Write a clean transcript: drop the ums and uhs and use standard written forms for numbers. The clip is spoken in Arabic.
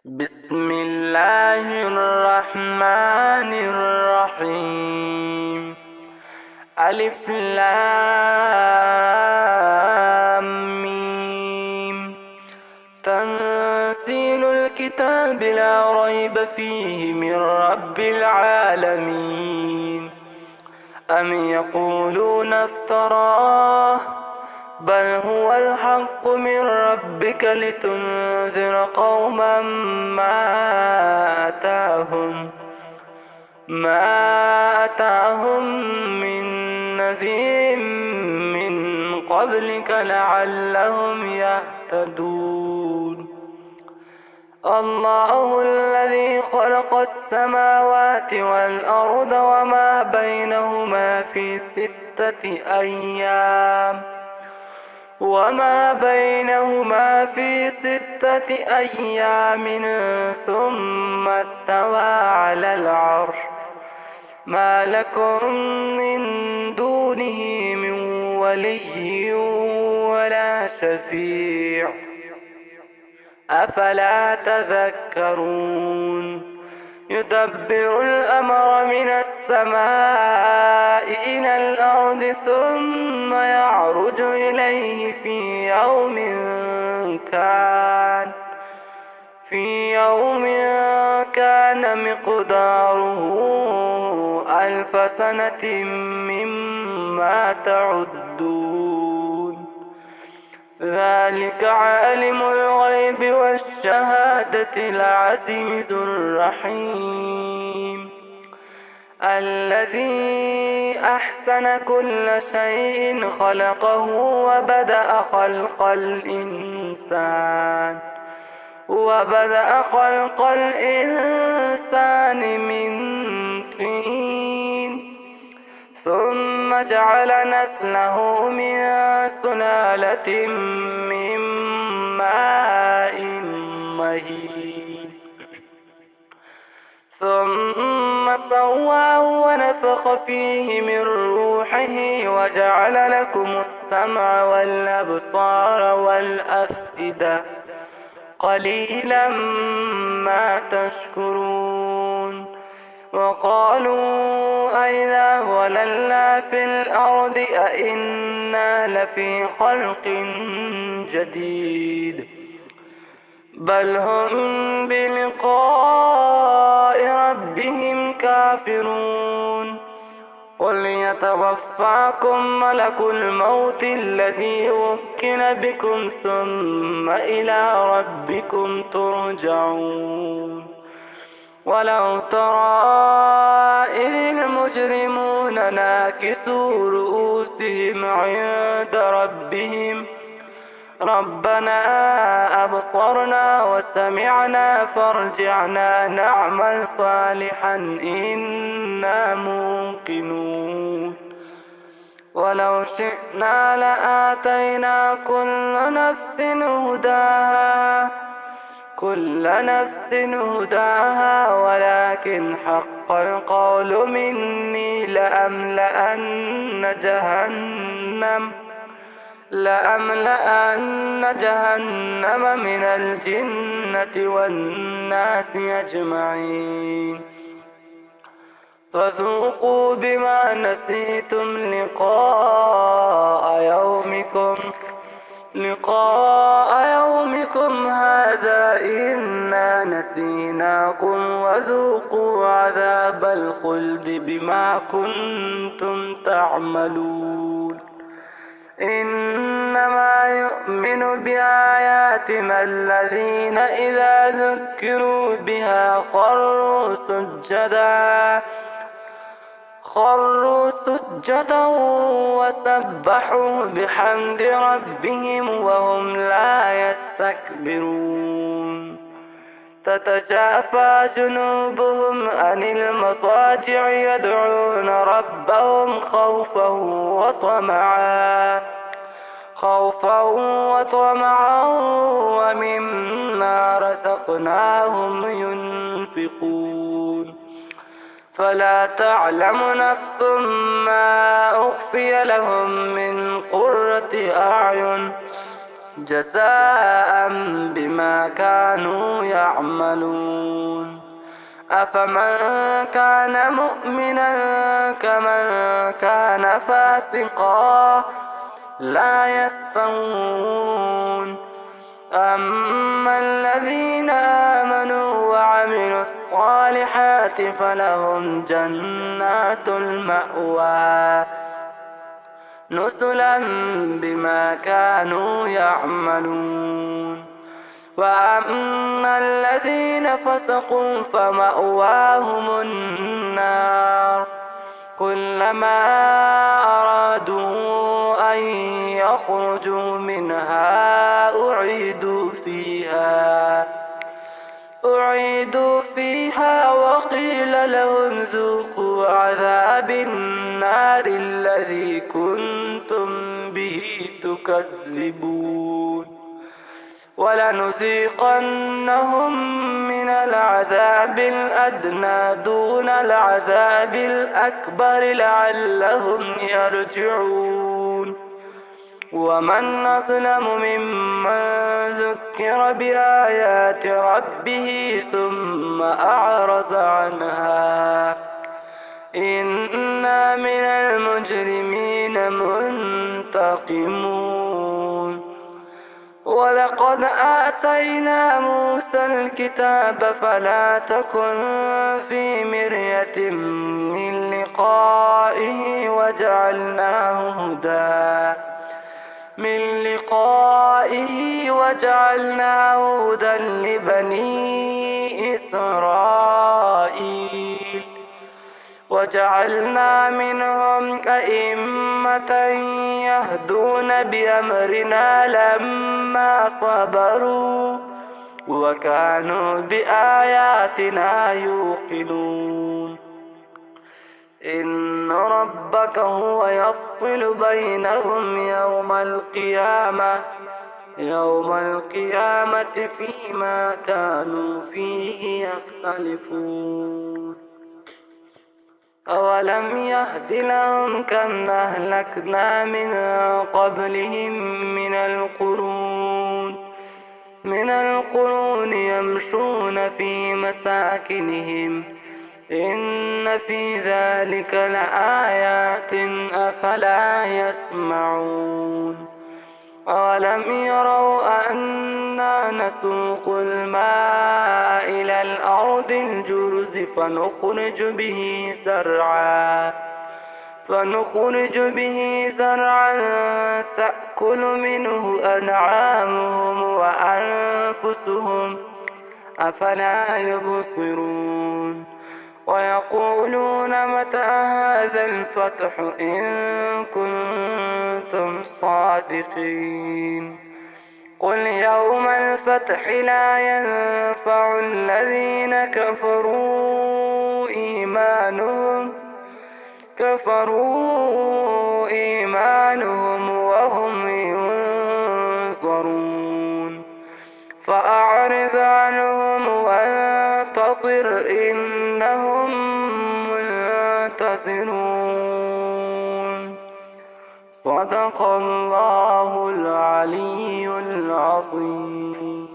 بسم الله الرحمن الرحيم. ألف لام ميم. تنزيل الكتاب لا ريب فيه من رب العالمين. أم يقولون افتراه بل هو الحق من ربك لتنذر قوما ما أتاهم من نذير من قبلك لعلهم يهتدون. الله الذي خلق السماوات والأرض وما بينهما في 6 أيام ثم استوى على العرش. ما لكم من دونه من ولي ولا شفيع أفلا تذكرون. يدبر الأمر من السماء إلى الأرض ثم يعرج إليه في يوم كان مقداره 1000 سنة مما تعدون. ذلك عالم الغيب والشهادة العزيز الرحيم. الذي أحسن كل شيء خلقه وبدأ خلق الإنسان من طين ثم جعل نسله من سلالة من ماء مهين ثم سواه ونفخ فيه من روحه وجعل لكم السمع والأبصار والأفئدة قليلا ما تشكرون. وقالوا أئذا ضللنا في الأرض أئنا لفي خلق جديد بل هم بلقاء ربهم كافرون. قل يتوفاكم ملك الموت الذي وكل بكم ثم إلى ربكم ترجعون. ولو ترى إذ المجرمون ناكسوا رؤوسهم عند ربهم ربنا أبصرنا وسمعنا فارجعنا نعمل صالحا إنا موقنون. ولو شئنا لآتينا كل نفس هداها ولكن حق القول مني لأملأن جهنم من الجنة والناس أجمعين. فذوقوا بما نسيتم لقاء يومكم هذا إنا نسيناكم وذوقوا عذاب الخلد بما كنتم تعملون. إنما يؤمن بآياتنا الذين إذا ذكروا بها خروا سجدا وسبحوا بحمد ربهم وهم لا يستكبرون. تتجافى جنوبهم عن المضاجع يدعون ربهم خوفا وطمعا ومما رزقناهم ينفقون. فلا تعلم نفس ما أخفي لهم من قرة أعين جزاء بما كانوا يعملون. أفمن كان مؤمنا كمن كان فاسقا لا يستوون. أما الذين آمنوا وعملوا الصالحات فلهم جنات المأوى نزلا بما كانوا يعملون. وأما الذين فسقوا فمأواهم النار كلما أرادوا أن يخرجوا منها أعيدوا فيها وقيل لهم ذوقوا عذاب النار الذي كنتم به تكذبون. ولنذيقنهم من العذاب الأدنى دون العذاب الأكبر لعلهم يرجعون. ومن أظلم ممن ذكر بآيات ربه ثم أعرض عنها إنا من المجرمين منتقمون. ولقد آتينا موسى الكتاب فلا تكن في مرية من لقائه وجعلناه هدى لبني إسرائيل. وجعلنا منهم أئمة يهدون بأمرنا لما صبروا وكانوا بآياتنا يوقنون. إن ربك هو يفصل بينهم يوم القيامة فيما كانوا فيه يختلفون. أولم يهد لهم كم أهلكنا من قبلهم من القرون يمشون في مساكنهم إن في ذلك لآيات أفلا يسمعون. أولم يروا أنا نسوق الماء إلى الأرض الجرز فنخرج به زرعا تأكل منه أنعامهم وأنفسهم أفلا يبصرون. ويقولون متى هذا الفتح إن كنتم صادقين. قل يوم الفتح لا ينفع الذين كفروا إيمانهم وهم ينظرون. فأعرض عنهم وانتظر إنهم منتظرون. صدق الله العلي العظيم.